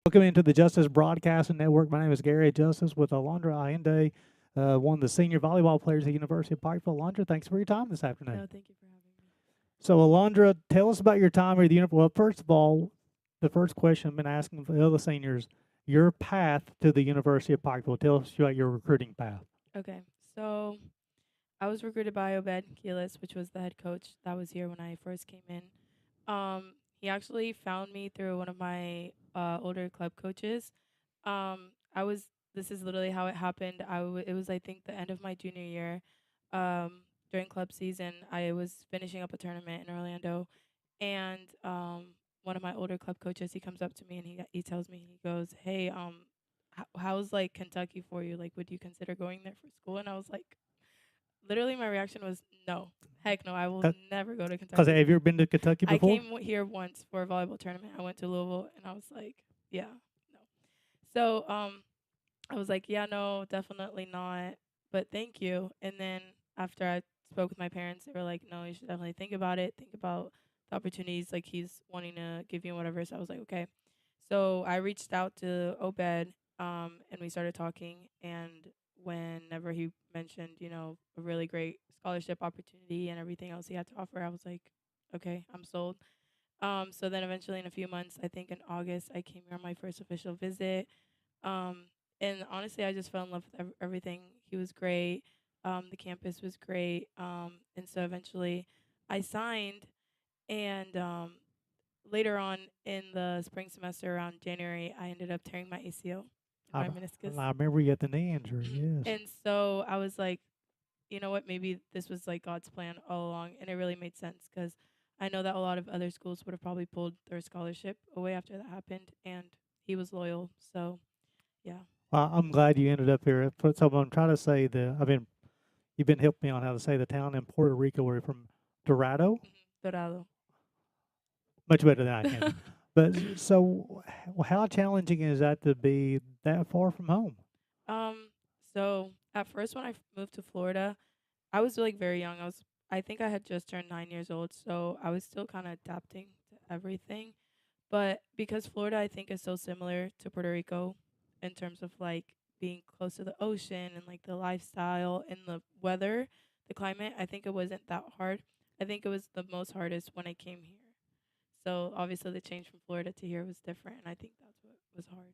Welcome into the Justice Broadcasting Network. My name is Gary Justice with Alondra Allende, one of the senior volleyball players at the University of Pikeville. Alondra, thanks for your time this afternoon. No, thank you for having me. So, Alondra, tell us about your time at the University. Well, first of all, the first question I've been asking for the other seniors, your path to the University of Pikeville. Tell us about your recruiting path. Okay, so I was recruited by Obed Keelis, which was the head coach that was here when I first came in. He actually found me through one of my older club coaches. I was. This is literally how it happened. It was I think the end of my junior year. During club season, I was finishing up a tournament in Orlando, and one of my older club coaches, he comes up to me and he tells me, he goes, "Hey, how's like Kentucky for you? Like, would you consider going there for school?" And I was like, literally, my reaction was, "No, heck no, I will never go to Because Kentucky." have you ever been to Kentucky I before? came here once for a volleyball tournament. I went to Louisville, and I was like, "Yeah, no." So I was like, "Yeah, no, definitely not." But thank you. And then after I spoke with my parents, they were like, "No, you should definitely think about it. Think about the opportunities like he's wanting to give you and whatever." So I was like, "Okay." So I reached out to Obed, and we started talking. And whenever he mentioned, a really great scholarship opportunity and everything else he had to offer, I was like, "Okay, I'm sold." So then eventually, in a few months, I think in August, I came here on my first official visit. Um, and honestly, I just fell in love with everything. He was great. The campus was great. And so eventually, I signed. And later on in the spring semester, around January, I ended up tearing my ACL and I, my meniscus. I remember you at the knee injury, yes. And so I was like, you know what? Maybe this was like God's plan all along, and it really made sense because I know that a lot of other schools would have probably pulled their scholarship away after that happened, and he was loyal. So yeah. I'm glad you ended up here. So I'm trying to say you've been helping me on how to say the town in Puerto Rico where you're from, Dorado? Dorado. Much better than I can. But so, how challenging is that to be that far from home? Um, so at first when moved to Florida, I was like very young. I think I had just turned 9 years old, so I was still kind of adapting to everything. But because Florida, I think, is so similar to Puerto Rico in terms of like being close to the ocean and like the lifestyle and the weather, the climate, I think it wasn't that hard. I think it was the most hardest when I came here. So obviously the change from Florida to here was different, and I think that's what was hard.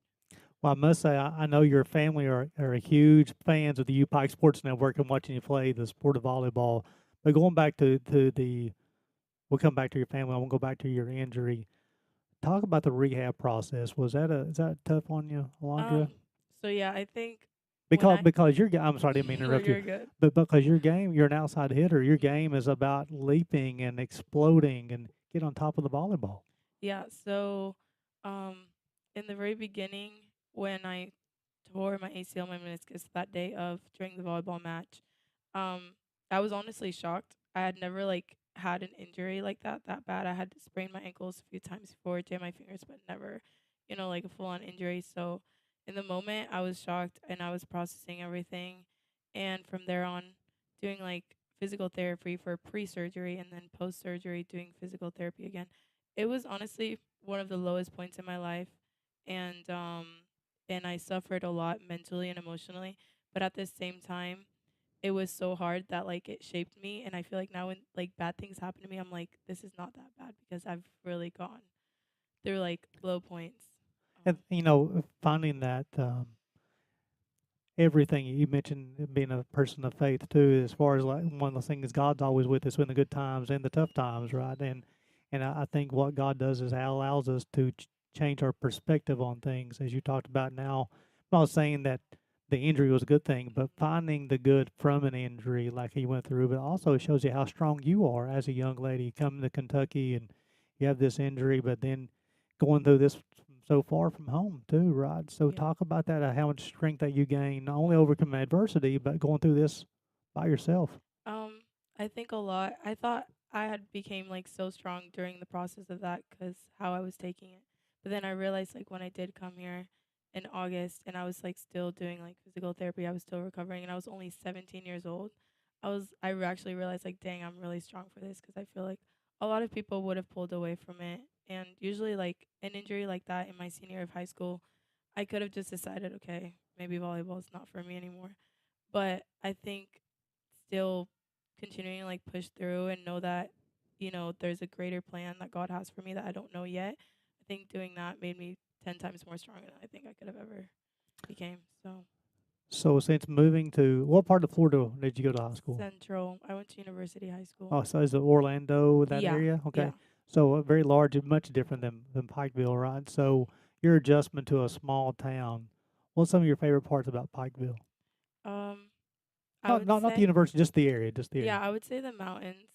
Well, I must say, I know your family are huge fans of the U Pike Sports Network and watching you play the sport of volleyball. But going back we'll come back to your family. I won't go back to your injury. Talk about the rehab process. Is that tough on you, Alondra? Um, so yeah, I think when Because I'm sorry, I didn't mean to no, interrupt you, you're good. but because your game, you're an outside hitter. Your game is about leaping and exploding and get on top of the volleyball. Yeah, so um in the very beginning when I tore my ACL, my meniscus that day of during the volleyball match, um I was honestly shocked. I had never like had an injury like that bad. I had sprained my ankles a few times before, jam my fingers, but never, like a full on injury. So in the moment I was shocked and I was processing everything, and from there on doing like physical therapy for pre-surgery and then post-surgery doing physical therapy again. It was honestly one of the lowest points in my life, and I suffered a lot mentally and emotionally, but at the same time it was so hard that like it shaped me. And I feel like now when like bad things happen to me, I'm like, this is not that bad because I've really gone through like low points. And finding that everything you mentioned, being a person of faith too, as far as like one of the things, God's always with us in the good times and the tough times, right? And I think what God does is allows us to change our perspective on things, as you talked about. Now, I'm not saying that the injury was a good thing, but finding the good from an injury like he went through, but also shows you how strong you are as a young lady coming to Kentucky and you have this injury, but then going through this so far from home too, right? So Yeah. talk about that, how much strength that you gain, not only overcoming adversity, but going through this by yourself. Um, I think a lot. I thought I had became like so strong during the process of that because how I was taking it. But then I realized like when I did come here in August and I was like still doing like physical therapy, I was still recovering and I was only 17 years old. Actually realized like, dang, I'm really strong for this because I feel like a lot of people would have pulled away from it And usually, like an injury like that in my senior year of high school, I could have just decided, okay, maybe volleyball is not for me anymore. But I think still continuing to like push through and know that, there's a greater plan that God has for me that I don't know yet. I think doing that made me 10 times more stronger than I think I could have ever became. So, So since moving to what part of Florida did you go to high school? Central, I went to University High School. Oh, so is it Orlando, that Yeah. area? Yeah. Okay. So very large and much different than Pikeville, right? So your adjustment to a small town. What's some of your favorite parts about Pikeville? Um I Not would not not the say, university, just the area, just the yeah, area. I would say the mountains.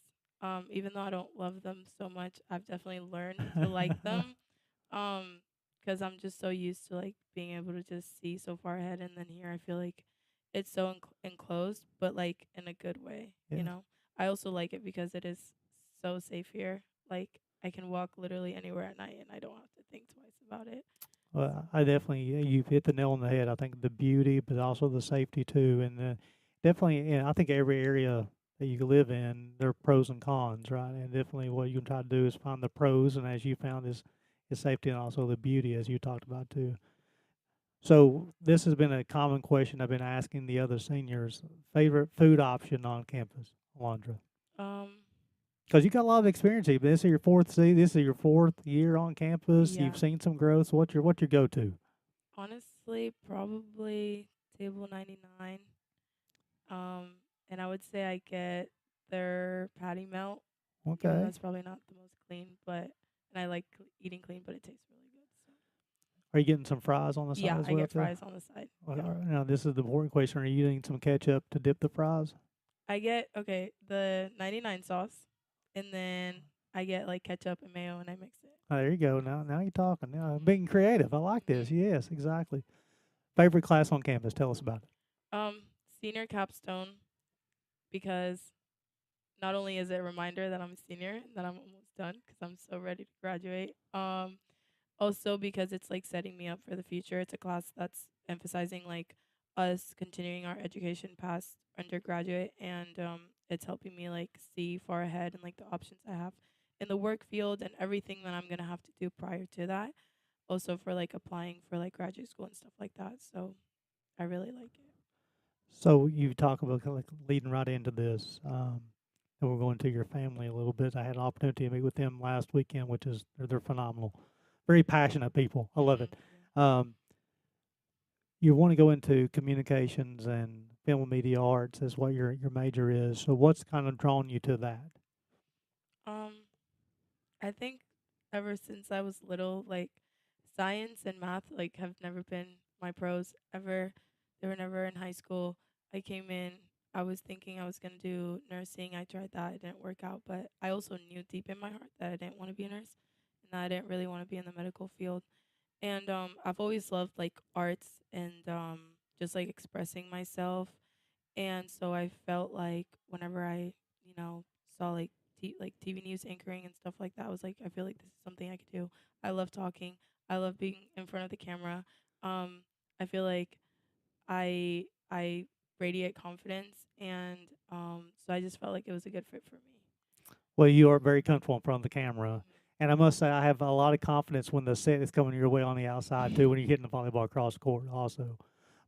Even though I don't love them so much, I've definitely learned to like them. Um, because I'm just so used to like being able to just see so far ahead, and then here I feel like it's so enclosed, but like in a good way. Yeah. I also like it because it is so safe here. Like I can walk literally anywhere at night, and I don't have to think twice about it. Well, I definitely you've hit the nail on the head. I think the beauty, but also the safety too, and definitely, I think every area that you live in, there are pros and cons, right? And definitely, what you can try to do is find the pros, and as you found is safety and also the beauty, as you talked about too. So this has been a common question I've been asking the other seniors: favorite food option on campus, Alondra? Um, Because you got a lot of experience here. This is your This is your fourth year on campus. yeah, You've seen some growth. So what's your go to? honestly, probably table 99. Um, and I would say I get their patty melt, even though Okay. it's probably not the most clean, but and I like eating clean, but it tastes really good. So Are you getting some fries on the side yeah, as I well get too? fries on the side. Well, Yeah, now this is the important question. Are you eating some ketchup to dip the fries? I get the 99 sauce, and then I get like ketchup and mayo, and I mix it. Oh, there you go. Now you're talking. Now being Mhm. creative. I like this. Mhm. Yes, exactly. Favorite class on campus? Tell us about it. Senior capstone, because not only is it a reminder that I'm a senior, that I'm almost done because I'm so ready to graduate. Also because it's like setting me up for the future. It's a class that's emphasizing like us continuing our education past undergraduate, and it's helping me like see far ahead and like the options I have in the work field and everything that I'm gonna have to do prior to that. Also for like applying for like graduate school and stuff like that. So I really like it. So you talk about like leading right into this, and we're going to your family a little bit. I had an opportunity to meet with them last weekend, which is they're phenomenal, very passionate people. I love it. Yeah. Um, you want to go into communications and film and media arts is what your major is. So what's kind of drawn you to that? Um, I think ever since I was little, like science and math, like have never been my pros ever. They were never in high school. I came in, I was thinking I was gonna do nursing. I tried that, it didn't work out. But I also knew deep in my heart that I didn't want to be a nurse and that I didn't really want to be in the medical field. And I've always loved like arts and just like expressing myself. And so I felt like whenever I, saw like TV news anchoring and stuff like that, I was like, I feel like this is something I could do. I love talking. I love being in front of the camera. Um, I feel like I radiate confidence, and so I just felt like it was a good fit for me. Well, you are very comfortable in front of the camera. And I must say, I have a lot of confidence when the set is coming your way on the outside too. When you're hitting the volleyball across the court, also.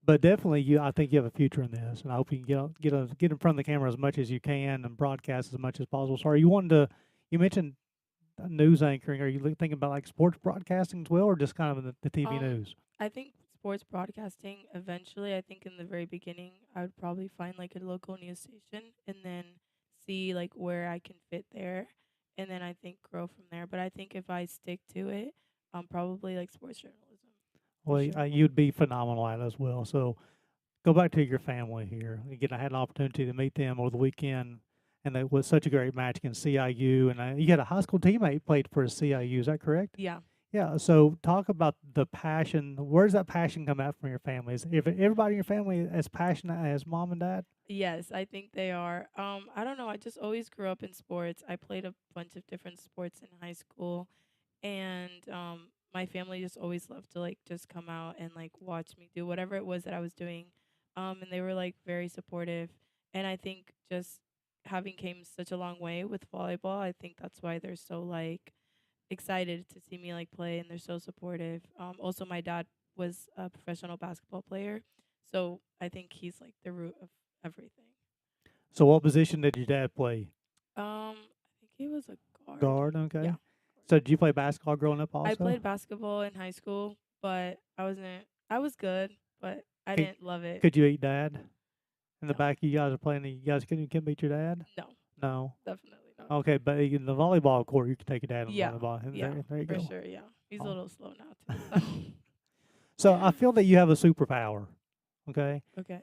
But definitely, I think you have a future in this, and I hope you can get in front of the camera as much as you can and broadcast as much as possible. So, are you wanting to? You mentioned news anchoring. Are you thinking about like sports broadcasting as well, or just kind of the TV Um, news? I think sports broadcasting eventually, I think in the very beginning, I would probably find like a local news station and then see like where I can fit there, and then I think grow from there. But I think if I stick to it, probably like sports journalism for Well, sure. you'd be phenomenal at it as well. So, go back to your family here. Again, I had an opportunity to meet them over the weekend, and it was such a great match against CIU. And you had a high school teammate played for CIU. Is that correct? Yeah. Yeah. So talk about the passion. Where does that passion come out from your family? Is if everybody in your family as passionate as mom and dad? Yes, I think they are. I don't know. I just always grew up in sports. I played a bunch of different sports in high school, and my family just always loved to like just come out and like watch me do whatever it was that I was doing. And they were like very supportive, and I think just having came such a long way with volleyball, I think that's why they're so like excited to see me like play, and they're so supportive. Also, my dad was a professional basketball player, so I think he's like the root of everything. So what position did your dad play? I think he was a guard. Guard, Yeah. okay. So did you play basketball growing up I also? played basketball in high school, but I wasn't. I was good, but I Could, didn't love it. could you eat dad? In the No, back, you guys are playing. You guys couldn't beat your dad? no, No. definitely not. Okay, but in the volleyball court, you can take your dad on the Yeah, volleyball. And yeah, there you for go. sure. Yeah, he's a Oh. little slow now too. So I feel that you have a superpower. Okay. Okay.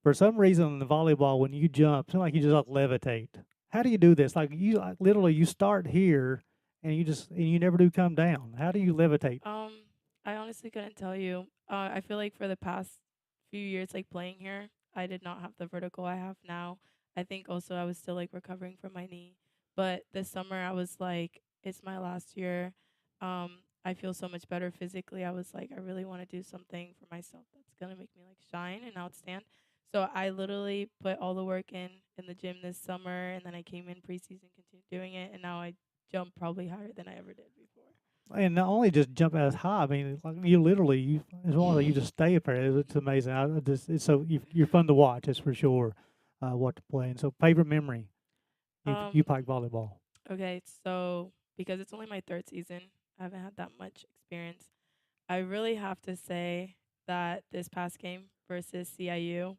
For some reason, in the volleyball, when you jump, it's like you just like levitate. How do you do this? Like you like, literally, you start here, and you never do come down. How do you levitate? Um, I honestly couldn't tell you. I feel like for the past few years, like playing here, I did not have the vertical I have now. I think also I was still like recovering from my knee. But this summer, I was like, it's my last year. I feel so much better physically. I was like, I really want to do something for myself that's gonna make me like shine and outstand. So I literally put all the work in the gym this summer, and then I came in preseason, continued doing it, and now I jump probably higher than I ever did before. And not only just jump as high. I mean, like you literally, as long as you just stay up there, it's amazing. It's so you're fun to watch. It's for sure. What to play. And so, favorite memory, you Um, pike volleyball. Okay, so because it's only my third season, I haven't had that much experience. I really have to say that this past game versus CIU,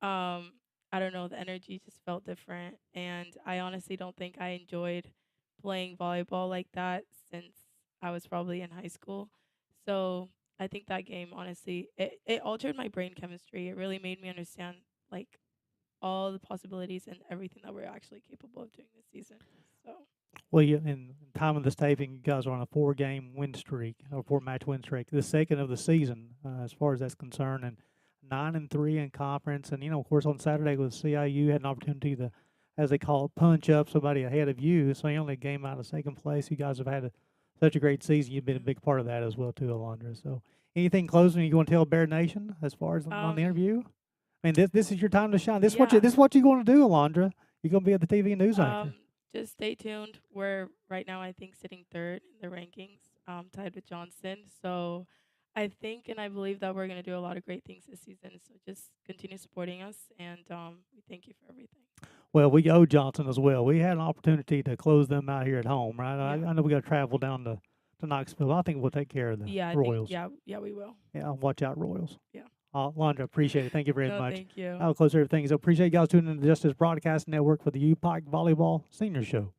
I don't know, the energy just felt different, and I honestly don't think I enjoyed playing volleyball like that since I was probably in high school. So I think that game, honestly, it altered my brain chemistry. It really made me understand like all the possibilities and everything that we're actually capable of doing this season. So. Well, you in time of this taping, you guys are on a 4-game win streak, or 4-match win streak, the second of the season, as far as that's concerned, and 9-3 in conference. And of course, on Saturday with CIU, had an opportunity to, as they call it, punch up somebody ahead of you. So you only a game out of second place. You guys have had such a great season. You've been a Mhm. big part of that as well too, Alondra. So anything closing you want to tell Bear Nation as far as on the Um, interview? I mean, this is your time to shine. yeah. This is what you're going to do, Alondra. You're going to be at the TV news anchor. Just stay tuned. We're right now, I think, sitting third in the rankings, tied with Johnson. So I think and I believe that we're gonna do a lot of great things this season. So just continue supporting us, and we thank you for everything. Well, we owe Johnson as well. We had an opportunity to close them out here at home, right? Yeah. I know we got to travel down to Knoxville. But I think we'll take care of the Yeah, I think Royals. yeah, we will. Yeah, watch out, Royals. Yeah. Londra, appreciate it. Thank you very No, much. thank you. I'll close everything. So appreciate you guys tuning in to Justice Broadcast Network for the U Pike Volleyball Senior Show.